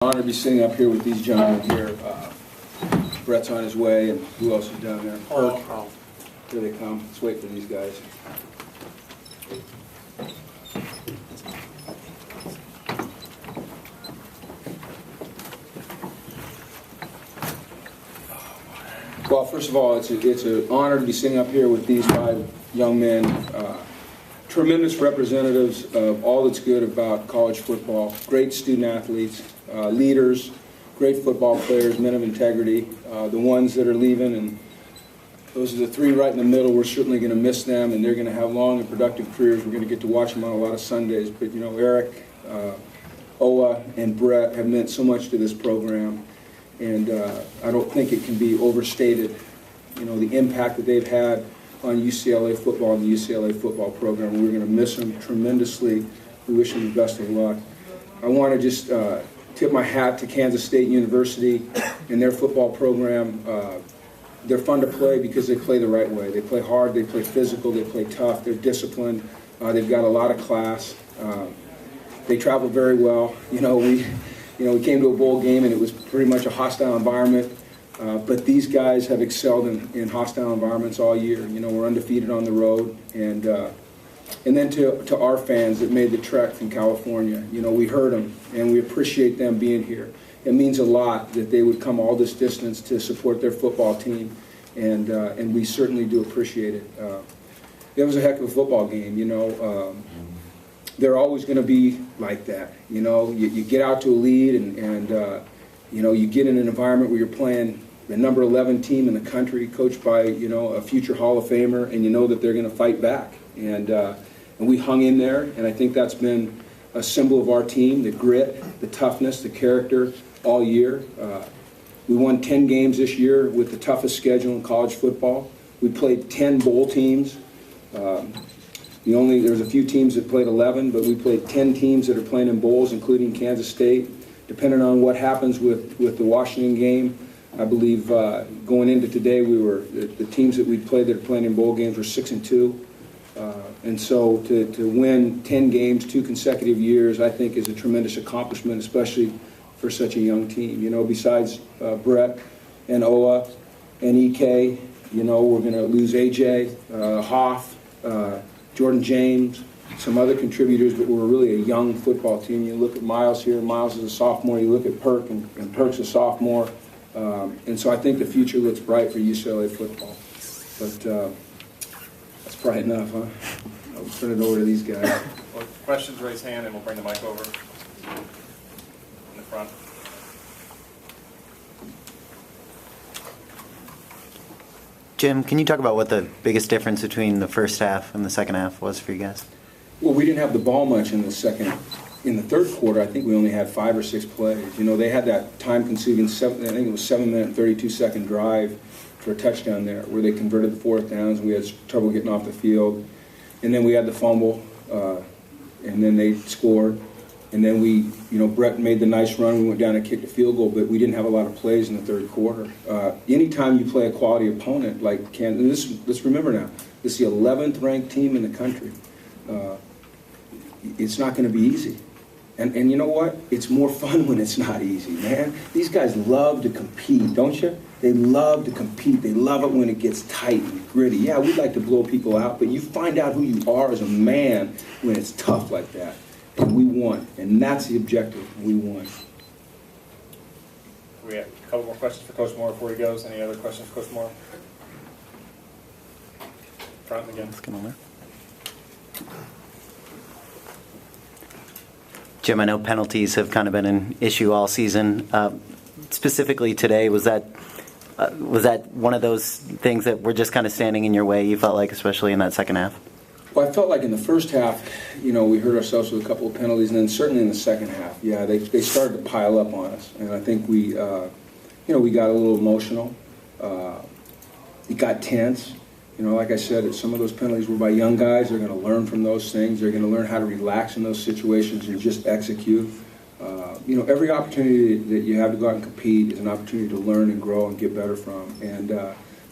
honor to be sitting up here with these gentlemen here. Brett's on his way, and who else is down there? Perk. Here they come. Let's wait for these guys. Well, first of all, it's an honor to be sitting up here with these 5 young men, tremendous representatives of all that's good about college football, great student athletes, leaders, great football players, men of integrity, the ones that are leaving, and those are the 3 right in the middle. We're certainly going to miss them, and they're going to have long and productive careers. We're going to get to watch them on a lot of Sundays. But, you know, Eric, Oa, and Brett have meant so much to this program. And I don't think it can be overstated, you know, the impact that they've had on UCLA football and the UCLA football program. We're going to miss them tremendously. We wish them the best of luck. I want to just tip my hat to Kansas State University and their football program. They're fun to play because they play the right way. They play hard, they play physical, they play tough, they're disciplined. They've got a lot of class. They travel very well. You know, we came to a bowl game and it was pretty much a hostile environment, but these guys have excelled in hostile environments all year. You know, we're undefeated on the road, and then to our fans that made the trek from California, you know, we heard them and we appreciate them being here. It means a lot that they would come all this distance to support their football team, and we certainly do appreciate it. It was a heck of a football game, you know. They're always going to be like that. You know, you get out to a lead and you know, you get in an environment where you're playing the number 11 team in the country, coached by, you know, a future Hall of Famer, and you know that they're going to fight back. And we hung in there, and I think that's been a symbol of our team, the grit, the toughness, the character all year. We won 10 games this year with the toughest schedule in college football. We played 10 bowl teams. There's a few teams that played 11, but we played 10 teams that are playing in bowls, including Kansas State. Depending on what happens with the Washington game, I believe going into today, the teams that we played that are playing in bowl games were 6-2. And so to win 10 games 2 consecutive years, I think is a tremendous accomplishment, especially for such a young team. You know, besides Brett and Oa and EK, you know, we're going to lose AJ, Hoff, Jordan James, some other contributors, but we're really a young football team. You look at Miles here, Miles is a sophomore. You look at Perk, and Perk's a sophomore. And so I think the future looks bright for UCLA football. But that's probably enough, huh? I'll turn it over to these guys. Well, questions, raise hand, and we'll bring the mic over in the front. Jim, can you talk about what the biggest difference between the first half and the second half was for you guys? Well, we didn't have the ball much in the third quarter. I think we only had 5 or 6 plays. You know, they had that time-consuming, I think it was 7-minute and 32-second drive for a touchdown there, where they converted the 4th downs, and we had trouble getting off the field. And then we had the fumble, and then they scored. And then Brett made the nice run. We went down and kicked a field goal, but we didn't have a lot of plays in the third quarter. Anytime you play a quality opponent like Kansas, let's remember now, this is the 11th ranked team in the country. It's not going to be easy. And you know what? It's more fun when it's not easy, man. These guys love to compete, don't you? They love to compete. They love it when it gets tight and gritty. Yeah, we'd like to blow people out, but you find out who you are as a man when it's tough like that. And we won, and that's the objective. We won. We have a couple more questions for Coach Mora before he goes. Any other questions for Coach Mora? Front again. Let's come on there. Jim, I know penalties have kind of been an issue all season. Specifically today, was that one of those things that were just kind of standing in your way, you felt like, especially in that second half? Well, I felt like in the first half, you know, we hurt ourselves with a couple of penalties, and then certainly in the second half, yeah, they started to pile up on us, and I think we got a little emotional. It got tense. You know, like I said, some of those penalties were by young guys. They're going to learn from those things. They're going to learn how to relax in those situations and just execute. Every opportunity that you have to go out and compete is an opportunity to learn and grow and get better from. And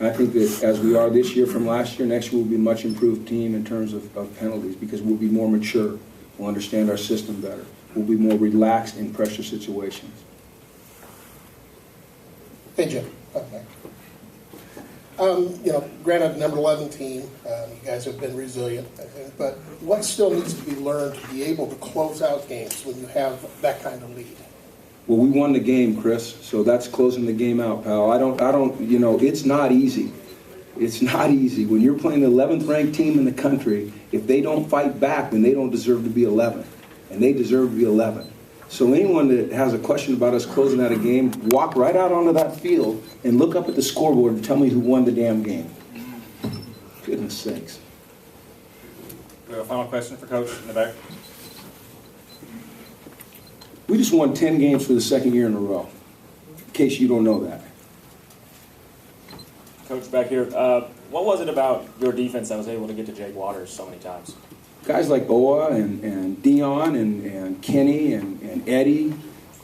I think that as we are this year from last year, next year we'll be a much improved team in terms of penalties, because we'll be more mature. We'll understand our system better. We'll be more relaxed in pressure situations. Hey, Jim. Okay. Granted, number 11 team, you guys have been resilient, I think, but what still needs to be learned to be able to close out games when you have that kind of lead? Well, we won the game, Chris, so that's closing the game out, pal. It's not easy. It's not easy. When you're playing the 11th ranked team in the country, if they don't fight back, then they don't deserve to be 11th, and they deserve to be 11th. So anyone that has a question about us closing out a game, walk right out onto that field and look up at the scoreboard and tell me who won the damn game. Goodness sakes. We have a final question for Coach in the back. We just won 10 games for the second year in a row, in case you don't know that. Coach, back here, what was it about your defense that was able to get to Jake Waters so many times? Guys like Oa and Dion and Kenny and Eddie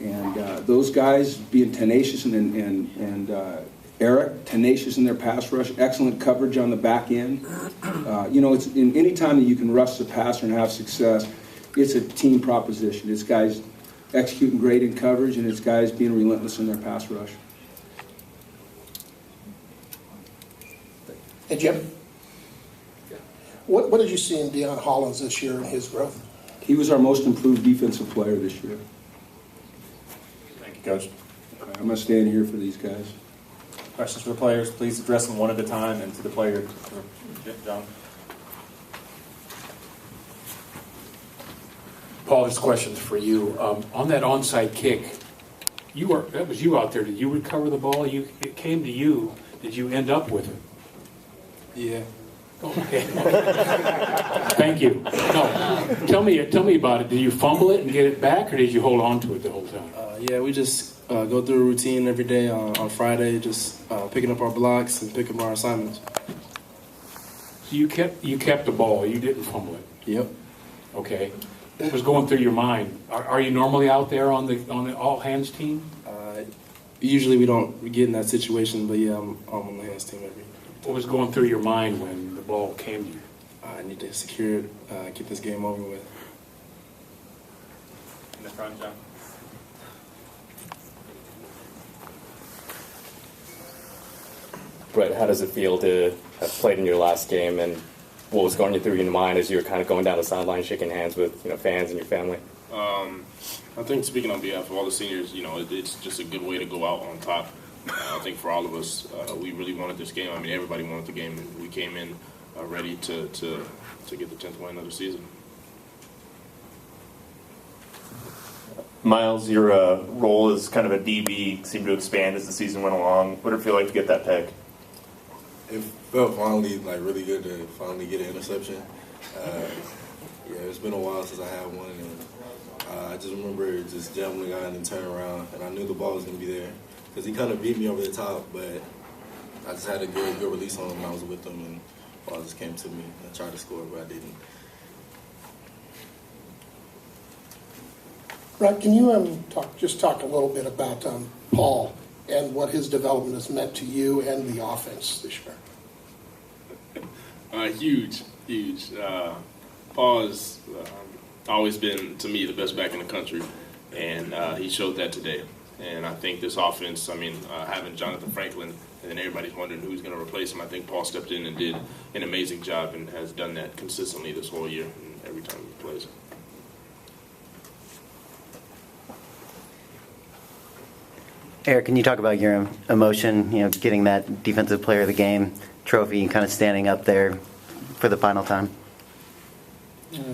and those guys being tenacious and Eric, tenacious in their pass rush, excellent coverage on the back end. It's in any time that you can rush the passer and have success, it's a team proposition. It's guys executing great in coverage, and it's guys being relentless in their pass rush. Hey, Jim. What did you see in Deion Hollins this year in his growth? He was our most improved defensive player this year. Thank you, Coach. I'm going to stand here for these guys. Questions for the players, please address them one at a time, and to the player, John. Paul, this question's for you. On that onside kick, that was you out there. Did you recover the ball? It came to you. Did you end up with it? Yeah. Okay. Thank you. No, tell me about it. Did you fumble it and get it back, or did you hold on to it the whole time? Yeah, we just go through a routine every day on Friday, just picking up our blocks and picking up our assignments. So you kept the ball. You didn't fumble it. Yep. Okay. What was going through your mind? Are you normally out there on the all hands team? Usually we don't get in that situation, but yeah, I'm on the hands team every. What was going through your mind when the ball came to you? I need to secure it, get this game over with. In the front, John. Brett, how does it feel to have played in your last game, and what was going through your mind as you were kind of going down the sideline, shaking hands with fans and your family? I think speaking on behalf of all the seniors, it's just a good way to go out on top. I think for all of us, we really wanted this game. I mean, everybody wanted the game, and we came in ready to get the 10th win of the season. Miles, your role as kind of a DB seemed to expand as the season went along. What did it feel like to get that pick? It felt finally really good to finally get an interception. It's been a while since I had one, and I just remember just jamming the guy and then turning around, and I knew the ball was going to be there because he kind of beat me over the top, but I just had a good release on him when I was with him, and the ball just came to me. I tried to score, but I didn't. Brett, can you talk a little bit about Paul and what his development has meant to you and the offense this year? Huge. Paul has always been, to me, the best back in the country, and he showed that today. And I think this offense, having Jonathan Franklin, and then everybody's wondering who's going to replace him, I think Paul stepped in and did an amazing job and has done that consistently this whole year and every time he plays. Eric, can you talk about your emotion, getting that Defensive Player of the Game trophy and kind of standing up there for the final time?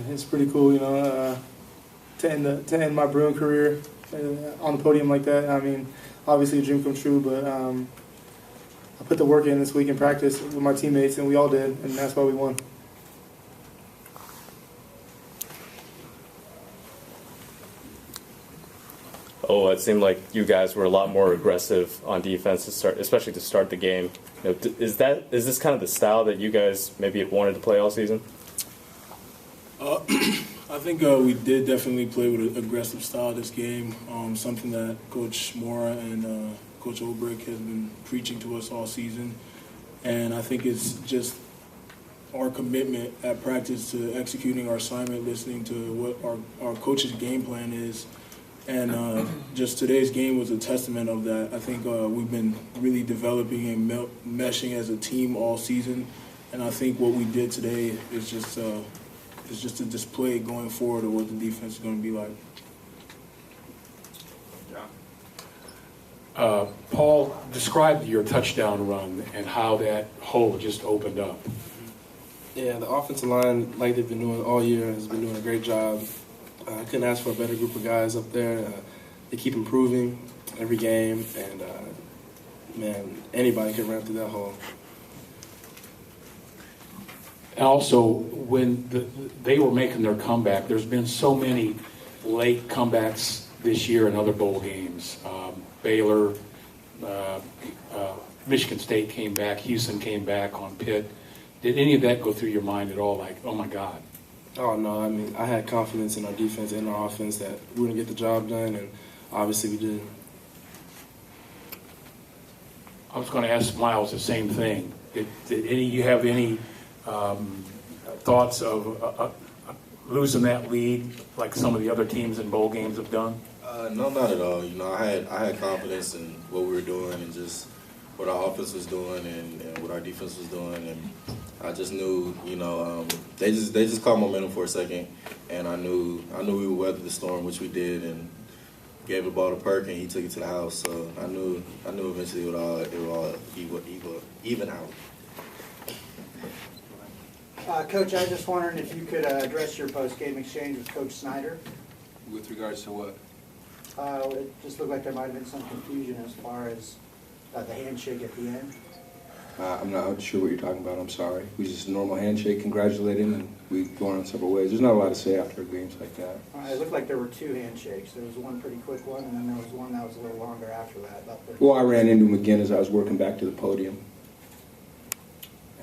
It's pretty cool, to end my Bruin career on the podium like that. I mean, obviously a dream come true, but I put the work in this week in practice with my teammates, and we all did, and that's why we won. Oh, it seemed like you guys were a lot more aggressive on defense especially to start the game. Is this kind of the style that you guys maybe had wanted to play all season? I think we did definitely play with an aggressive style this game, something that Coach Mora and Coach Olbrich has been preaching to us all season. And I think it's just our commitment at practice to executing our assignment, listening to what our coach's game plan is, And just today's game was a testament of that. I think we've been really developing and meshing as a team all season. And I think what we did today is just a display going forward of what the defense is going to be like. Paul, describe your touchdown run and how that hole just opened up. Yeah, the offensive line, like they've been doing all year, has been doing a great job. I couldn't ask for a better group of guys up there. They keep improving every game, and man, anybody can run through that hole. And also, when they were making their comeback, there's been so many late comebacks this year in other bowl games. Baylor, Michigan State came back, Houston came back on Pitt. Did any of that go through your mind at all? Like, oh my God. Oh, no, I mean, I had confidence in our defense and our offense that we were going to get the job done, and obviously we did. I was going to ask Miles the same thing. Did you have any thoughts of losing that lead like some of the other teams in bowl games have done? No, not at all. You know, I had confidence in what we were doing and just what our offense was doing and what our defense was doing, and I just knew, you know, they just caught momentum for a second, and I knew we would weather the storm, which we did, and gave the ball to Perk, and he took it to the house. So I knew eventually it would all even out. Coach, I was just wondering if you could address your post-game exchange with Coach Snyder. With regards to what? It just looked like there might have been some confusion as far as the handshake at the end. I'm not sure what you're talking about. I'm sorry. We just a normal handshake, congratulate him, and we go on several ways. There's not a lot to say after games like that. It looked like there were two handshakes. There was one pretty quick one, and then there was one that was a little longer after that. Well, I ran into him again as I was working back to the podium.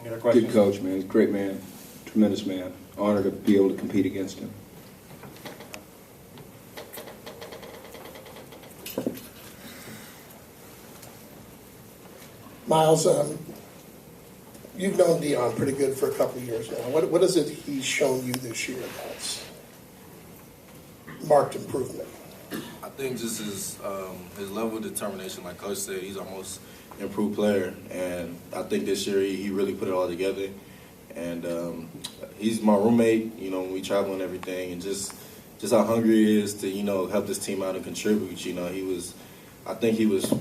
Any other questions? Good coach, man. He's a great man. Tremendous man. Honored to be able to compete against him. Miles, you've known Dion pretty good for a couple of years now. What is it he's shown you this year that's marked improvement? I think just his level of determination, like Coach said, he's our most improved player, and I think this year he really put it all together. And he's my roommate, you know, when we travel and everything, and just how hungry he is to, you know, help this team out and contribute. You know, I think he was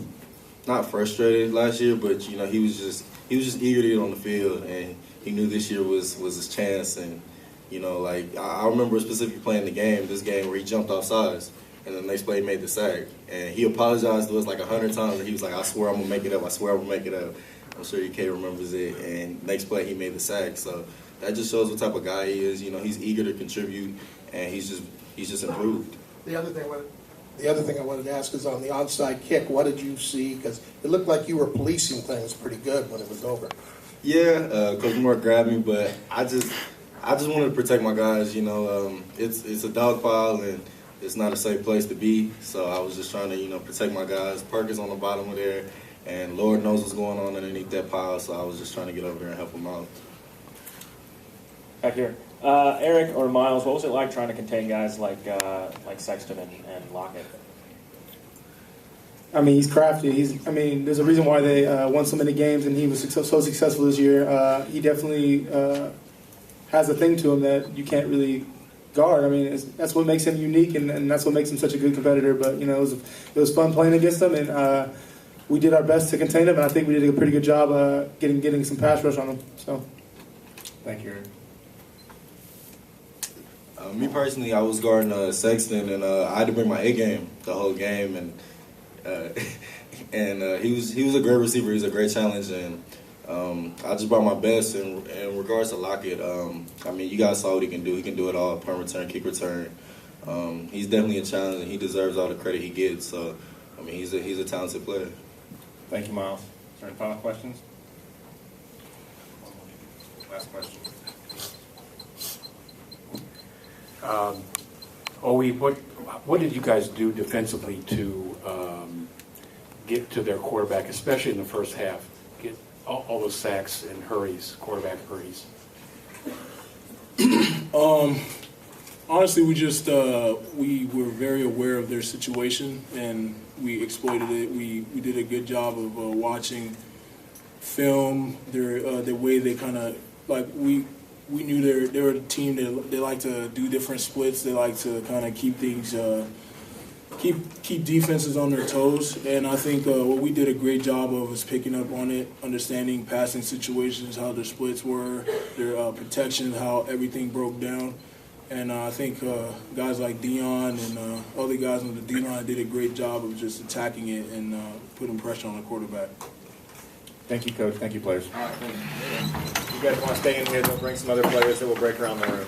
not frustrated last year, but you know, he was just eager to get on the field, and he knew this year was his chance. And you know, like I remember specifically playing this game where he jumped off sides, and the next play he made the sack, and he apologized to us like 100 times, and he was like, "I swear I'm gonna make it up. I swear I'm gonna make it up." I'm sure EK remembers it, and next play he made the sack. So that just shows what type of guy he is. You know, he's eager to contribute, and he's just improved. The other thing I wanted to ask is on the onside kick, what did you see? Because it looked like you were policing things pretty good when it was over. Yeah, Coach Moore grabbed me, but I just wanted to protect my guys. You know, it's a dog pile, and it's not a safe place to be. So I was just trying to, you know, protect my guys. Perk is on the bottom of there, and Lord knows what's going on underneath that pile. So I was just trying to get over there and help them out. Back here. Eric or Miles, what was it like trying to contain guys like Sexton and Lockett? I mean, he's crafty. There's a reason why they won so many games, and he was so successful this year. He definitely has a thing to him that you can't really guard. I mean, that's what makes him unique, and that's what makes him such a good competitor. But you know, it was fun playing against him, and we did our best to contain him, and I think we did a pretty good job getting some pass rush on him. So, thank you, Eric. Me personally, I was guarding Sexton, and I had to bring my A game the whole game, and he was a great receiver. He was a great challenge, and I just brought my best. And in regards to Lockett, I mean, you guys saw what he can do. He can do it all: punt return, kick return. He's definitely a challenge, and he deserves all the credit he gets. So, I mean, he's a talented player. Thank you, Miles. Is there any final questions? Last question. Owe, what did you guys do defensively to get to their quarterback, especially in the first half? Get all those sacks and hurries, quarterback hurries. Honestly, we were very aware of their situation and we exploited it. We did a good job of watching film, the way they kind of like we knew they were a team that they like to do different splits. They like to kind of keep things keep defenses on their toes. And I think what we did a great job of is picking up on it, understanding passing situations, how their splits were, their protection, how everything broke down. And I think guys like Dion and other guys on the D-line did a great job of just attacking it and putting pressure on the quarterback. Thank you, Coach. Thank you, players. You guys want to stay in here? They'll bring some other players that will break around the room.